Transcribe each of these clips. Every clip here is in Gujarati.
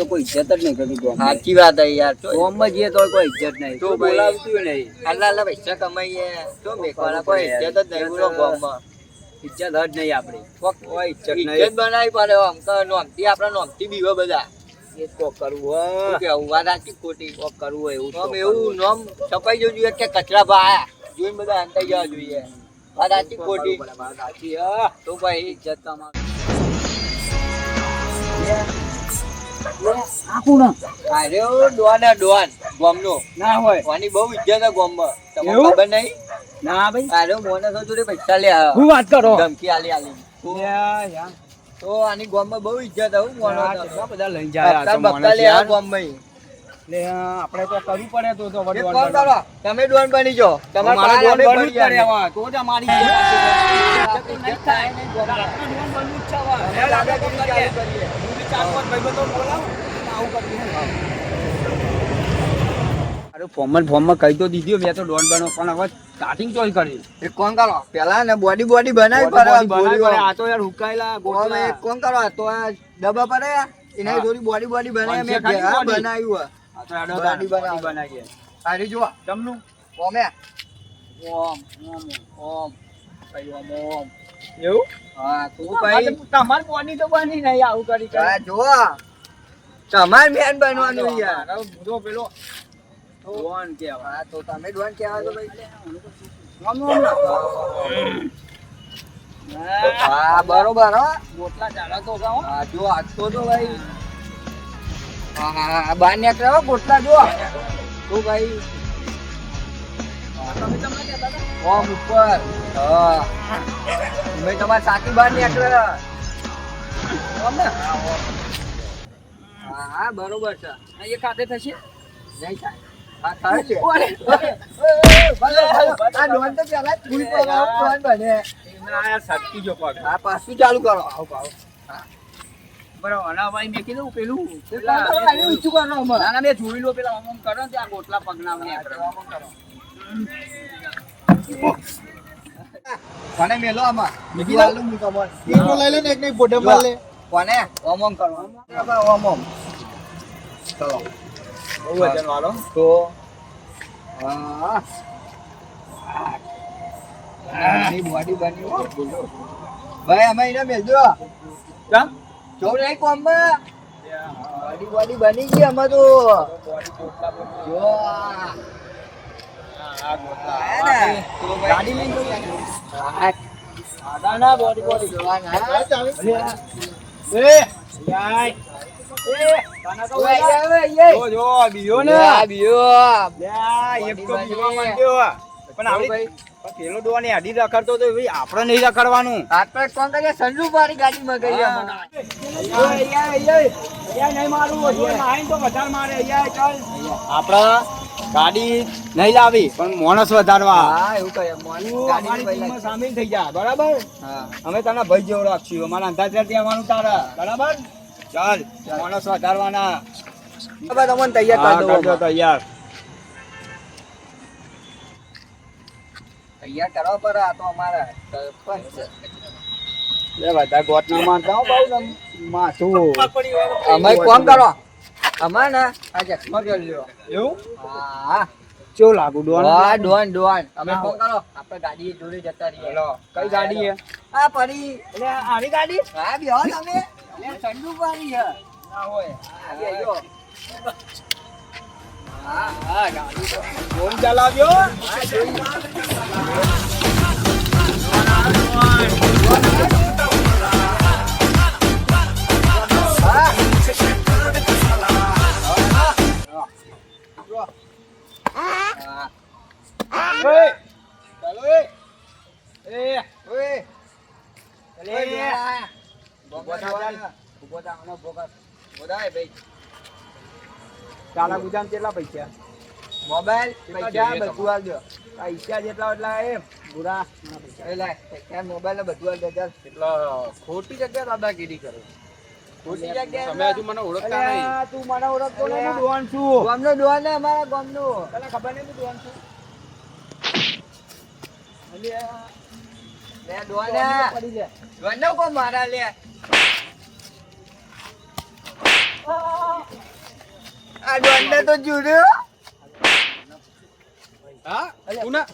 કોઈ ઇજ્જત જ નહીં કરતી. સાચી વાત યાર. ગામમાં જઈએ તો કોઈ ઇજ્જત નહીં. તો બોલાવતું નહીં. આટલા પૈસા કમાઈએ તો મેકવાના કોઈ ઇજ્જત જ નહીં. બોલો ગામમાં ઇજ્જત જ નહીં આપડી. કોઈ ઇજ્જત બનાવી પડે. આમ તો નોમથી આપડા નોમથી બીવો બધા. એ તો કરવું કેવું વાત આખી ખોટી કોક કરવું એવું નોમ એવું નોમ છપાઈ જવું જોઈએ કે કચરા ભાયા જોઈને બધા અંતાઈ જવા જોઈએ. વાત આખી ખોટી સાચી. તો ભાઈ ઇજ્જત તમારું પૈસા લે વાત કરો ધમકી આલી આલી તો આની ગામમાં બહુ ઇજ્જત બધા લઈ જાય આપડે તો કરવું પડે તો તમે ડોન બની જાઓ. તમારે તો જ અમારી ફોર્મમાં કહી તો દીધું મેં તો ડોન બનો પણ હવે સ્ટાર્ટિંગ ચોઈસ કરી. એક કોણ કરો પેલા ને બોડી બનાવી પડે. આ તો યાર હુકાયેલા એક કોણ કરો તો આ ડબ્બા પડે એના થોડી બોડી બનાવી મેં બનાવ્યું બનાવીએ. સારી જોવા તમનું ઓમે ઓમ ઓમ ઓમ એવું. હા તું ભાઈ તમાર બોડી તો બની નહીં આવું કરી જો તમારે મેન બનવાનું યાર. જો પેલો ડોન કેવા તો તમે ડોન કેવા તો ભાઈ હા બરોબર. હો ગોટલા ચાલા તો હા જો આટલો તો ભાઈ હા બાર નીકળ્યા ગોટલા જો તો ભાઈ ઓમ ઉપર હા ભાઈ તમારે સાકી બાર નીકળે હા બરોબર છે. એ ખાતે થશે નહીં થાય. ચાલુ કરો બરાબર. મેં કીધું પેલું જોઈ લો પેલા અમમ કરો ત્યાં ગોટલા પગના કોને મેલો આમાં લઈ લો ને એક નહીં ફોટો લે કોને ઓમમ કરો ઓમમ ચલો બહુ વજન વાળો તો બોડી બની ભાઈ અમે એને મેલજો જો નહીં કોમમાં બોડી બની ગઈ અમે તો જો ગાડી લઈને બોડી પેલો ડોન હેડી રખડતો તો આપડે નહીં રખડવાનું. આપડે કોણ કરીએ સંજુ મારી ગાડીમાં ગઈ આપડે ગાડી નહીં લાવી પણ માણસ વધારવા એવું કહે સામેલ થઈ જાય બરાબર. અમે તને ભાઈ જેવો રાખશું. અમારા અંદાજ આવવાનું તારા બરાબર. ચાલ માણસ વધારવાના તમને તૈયાર કરી દો. તૈયાર કરવા પર આ તો અમારા સરપંચ બધા ગોટ ના માનતા માથું અમે કોમ કરો અમાર ને આ ચશ્મા કરી લ્યો એવું. હા કેવું લાગુ ડોન ડોન અમે કોમ કરો આપણે ગાડી જોડે જતા રહીએ. કઈ ગાડી હે આ પરી એટલે આની ગાડી હા બેહો તમે ઠંડુ પાણી હે ના હોય આજો હા ગાડી તો કોમ ચલાવ્યો ચાલા ગુજામ કેટલા પૈસા મોબાઈલ પૈસા બધું આલજો. પૈસા જેટલા એટલા એમ પૂરા પૈસા મોબાઈલ ને બધું આલજો. એટલે ખોટી જગ્યા દાદાગીરી કરો. ખોટી જગ્યા તમે હજુ મને ઓળખતા નહીં. તું મને ઓળખતો નહીં. હું ડોન છું. ગામનો ડોન ને અમારા ગામનો તને ખબર નહીં હું ડોન છું. લે ડોના ડોનો કો મારા લે આ ડોને તો જુડ્યો હા ઉના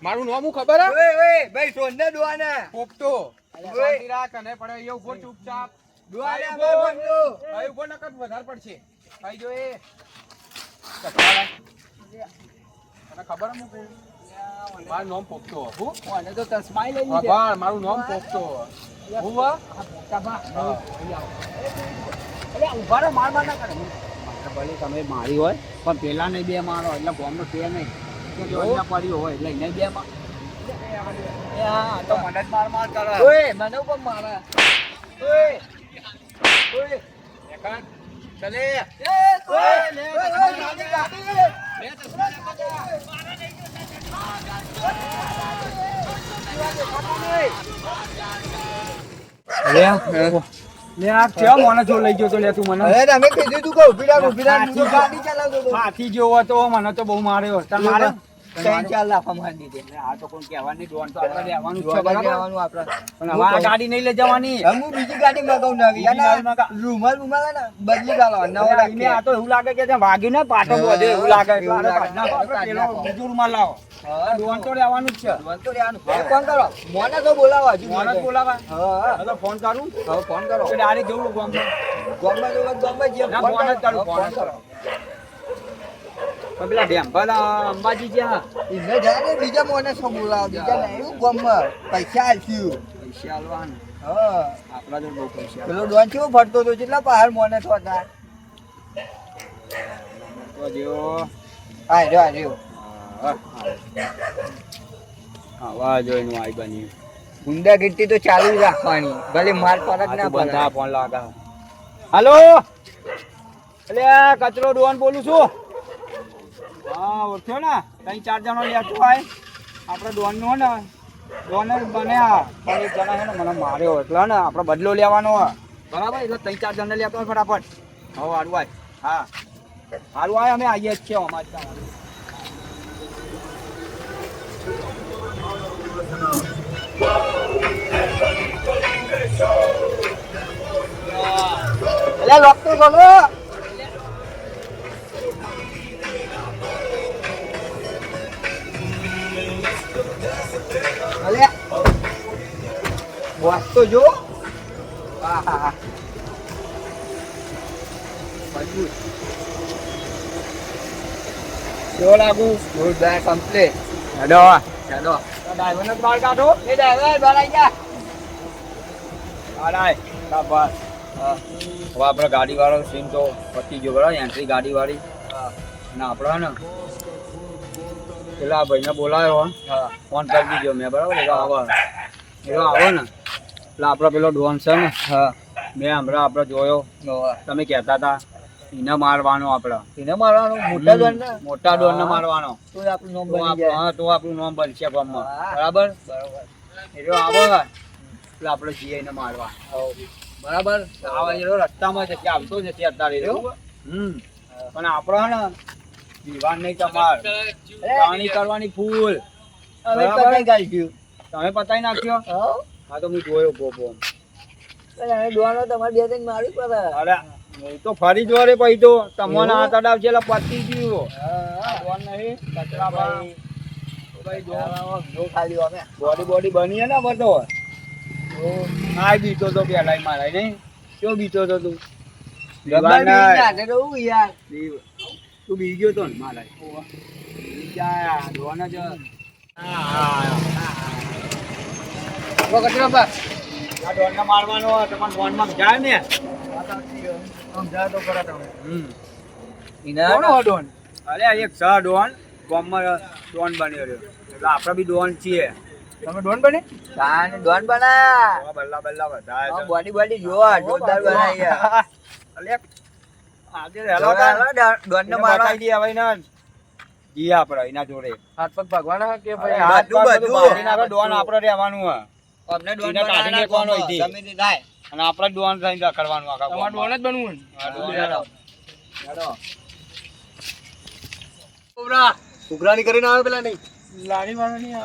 મારું નામ ખબર હે ઓય ભાઈ સોને ડોના પોપટો શાંતિ રાખ અને પડે એ ઉભો ચૂપચાપ ડોના ભાઈ બંધુ ભાઈ ઉભો નકર વધારે પડશે ભાઈ જો એ તને ખબર હે હું મારું નામ પોપટો હું મને તો તસ્માઈ લઈ હા બા મારું નામ પોપટો હું વા અરે ઉભા માર ના કરે ભલે તમે મારી હોય પણ પેલા નહીં બે મારો એટલે ગોમનો કે નહીં તો જોઈને પડ્યો હોય એટલે એને બે માર તો મને જ માર કરે ઓય મને પણ મારે ઓય ઓય એકાન ચલે એ ઓય લે ગાડી લે લે આ કેમ મને જો લઈ ગયો તો લે તું મને અરે તમે કીધું તું કે ઉભી રાખ ગાડી ચલાવતો તો હાથી જેવો હતો મને તો બહુ માર્યો મારે 3-4 લાખ મારી દીધી આ તો કોઈ કહેવાની ડોન તો આપણે લેવાનું છે બરાબર લેવાનું આપણે પણ હવે આ ગાડી નહીં લઈ જવાની હું બીજી ગાડી મગાવું નવી અને રૂમાલ ને બદલી ગાલો નવો એને આ તો એવું લાગે કે ત્યાં વાગ્યું ને પાટો બધે એવું લાગે પેલો બીજો રૂમાલ લાવો ડોન તો લેવાનું જ છે ડોન તો લેવાનું ફોન કરો મોને તો બોલાવા હજુ મોને બોલાવા હા તો ફોન કરું હવે ફોન કરો તો ડાયરેક્ટ જવું ગામમાં જે ફોન જ કરું ફોન કરો પેલા ડેમ્પલ અંબાજી જ્યાં એને જાય બીજા મોને શું બોલાવ બીજા નહીં ગામમાં પૈસા આલ્યું પૈસા આલવાનું હા આપણા જો બહુ પૈસા પેલો ડોન કેવો ફરતો હતો કેટલા પહાડ મોને તો હતા તો જો આર્યો આવા જોઈનું આઈ બની ગુંડાગીરી તો ચાલુ જ રાખવાની ભલે માર પર જ ના બંધા ફોન લાગા હાલો એટલે કચરો ડોન બોલું છું હા ઓળખ્યો ને 3-4 જણો લેતો હોય આપણે ડોન નો ને ડોન જ બન્યા પણ એક જણા છે ને મને માર્યો એટલે ને આપણે બદલો લેવાનો બરાબર એટલે 3-4 જણને લેતો હોય ફટાફટ હવે હારું આય હા હારું આય અમે આવીએ જ છીએ અમારે ત્યાં એટલે લોક તો ખોલો અલે વાસ તો જો આહા મજબૂત જો લાગુ ગુડ બેક કમ્પ્લીટ હેડો ડ્રાઈવરને બહાર કાઢો એ ડ્રાઈવર બહાર આવી જા આડાય શાબાશ હા હવે આપણે ગાડી વાળો સીન તો પતી ગયો બરાબર એન્ટ્રી ગાડી વાળી અને આપણે ને પેલા ભાઈને બોલાયો હા ફોન કરી દીધો મેં બરાબર એટલે આવો ને એટલે આપણો પેલો ડોન છે ને હા મેં હમણાં આપણે જોયો તમે કહેતા હતા એને મારવાનો આપણે એને મારવાનો મોટા ડોન ને મારવાનો તો આપણું નામ બની જાય હા તો આપણું નામ બનશે ગામમાં બરાબર એટલે આવો એટલે આપણે જઈએ એને મારવા બરાબર આવા જેલો રસ્તામાં છે ત્યાં આવતો જશે અત્યારે પણ આપણે ને દીવાન નહીં તમાર પાણી કરવાની ફૂલ તમે પતાઈ નાખ્યું તમે પતાઈ નાખ્યો હા તો હું જોયો પોપો અરે ડોનો તમારે બે ત્રણ મારી પડે અરે હું તો ફરી જો રે પછી તો તમને આ તડાવ છે એટલે પતી ગયું ડોન નહીં કચરા ભાઈ જો ખાલી અમે બોડી બની ને બધો આ બીતો તો પેલા મારા નહીં શું બીતો તો તું તું બી ગયો તો ને મારા ડોન જ મારવાનો તમારે ફોનમાં જાય ને સમજાય તો ખરા તમે ડોન અરે એક છ ડોન ગામમાં ડોન બની રહ્યો એટલે આપણે બી ડોન છીએ તમે ડોન બને ડોન બના બલ્લા બધા બોડી જોરદાર બનાવી અલે આજે હેલો ડોન ને મારવા દી હવે ને જી આપણે એના જોડે હાથ પગ ભગવાના કે ભાઈ હાથ બધું ડોન આપણે રહેવાનું હે અમને ડોન કાઢીને કોણ હોય થી ગમે તે થાય અને આપણે ડોન થઈને રખડવાનું આખા તમાર ડોન જ બનવું હા ડોન હેડો કોબરા ઉઘરાણી કરીને આવે પેલા નહીં લારી વાળો નહીં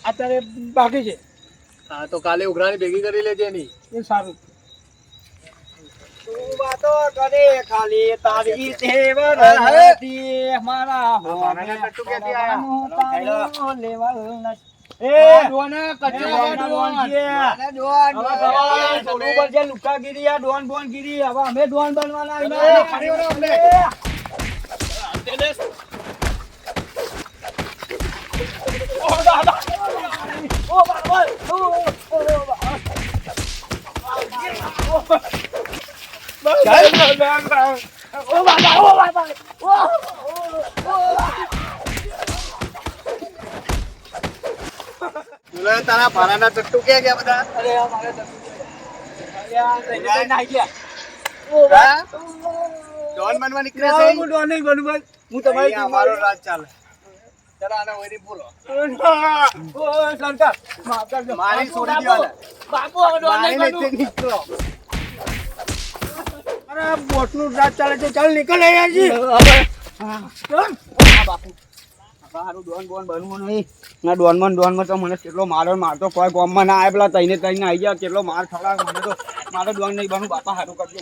અત્યારે બાકી છે હા તો કાલે ઉઘરાણી ભેગી કરી લેજે એની. એ સારું. તું વાતો કરે ખાલી તારી તેવર હતી મારા હોને તારું લેવલ નથી. એ ડોને કચ્ચો ડોન છે. હવે ઉપર જે લુકાગીરી આ ડોન બોનગીરી હવે અમે ડોન બનવાના અમને. તારા ભાડાના ચટ્ટુ ક્યાં ગયા બધા? ડોન બનવા નીકળ્યા છે? હું ડોન નહીં બનું બસ. હું તમારી અહીંયા અમારો રાજ ચાલે. ચાલો આને વળી બોલો. મારી છોડી દ્યો ને. બાપુ હવે ડોન નહીં મારી બનું. નીચે નીકળો. અરે બોટનું રાત ચાલે છે. ચાલ નીકળ અહીંયાથી. બાપુ હારું ડોન બોન બનવું નહીં. ના ડોનમાં તો મને કેટલો મારતો કોઈ ગામમાં ના આવે પેલા તઈને આવી ગયા કેટલો માર ખવડાવે મને તો. મારે ડોન નહીં બનવું બાપા હારું કરજો.